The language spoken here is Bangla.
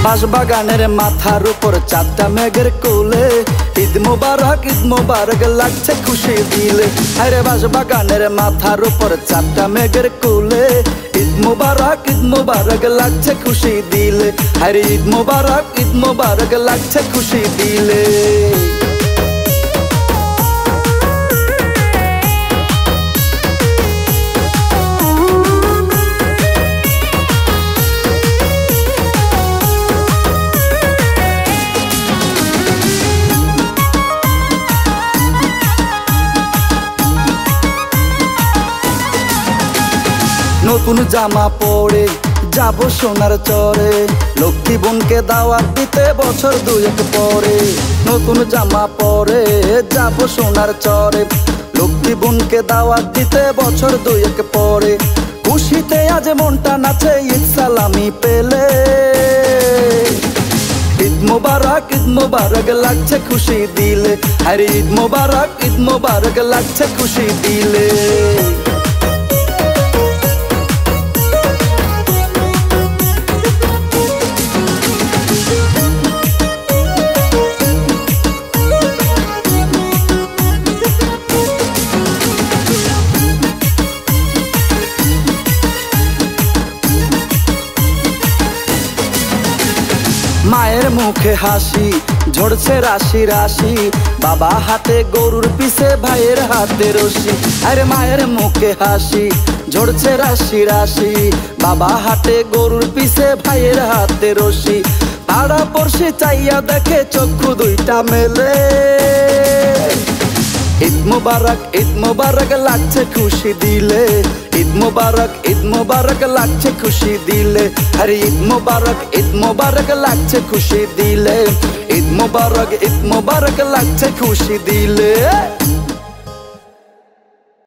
বাঁশবাগানের মাথার উপর চারটা মেঘের কোলে ঈদ মোবারক লাগছে খুশি দিলে। আরে বাঁশবাগানের মাথার উপর চারটা মেঘের কোলে ঈদ মোবারক লাগছে খুশি দিলে। আরে ঈদ মোবারক লাগছে খুশি দিলে। নতুন জামা পরে যাব সোনার চরে, লক্ষ্মী বোনকে দাওয়াত দিতে বছর দুয়েক পরে। নতুন জামা পরে যাব সোনার চরে, লক্ষ্মী বোনকে দাওয়াত দিতে বছর দুয়েক পরে। খুশিতে আজ মনটা নাচে ঈদ সালামি পেলে। ঈদ মোবারক লাগছে খুশি দিলে। আরে ঈদ মোবারক লাগছে খুশি দিলে। মায়ের মুখে হাসি ঝরছে রাশি রাশি, বাবা হাতে গরুর পিছে ভাইয়ের হাতে রশি। আরে মায়ের মুখে হাসি ঝরছে রাশি রাশি, বাবা হাতে গরুর পিছে ভাইয়ের হাতে রশি। পাড়া পড়শি চাইয়া দেখে চক্ষু দুইটা মেলে। ঈদ মোবারক লাগছে খুশি দিলে। ঈদ মোবারক লাগছে খুশি দিলে। আরে ঈদ মোবারক লাগছে খুশি দিলে। ঈদ মোবারক লাগছে খুশি দিলে।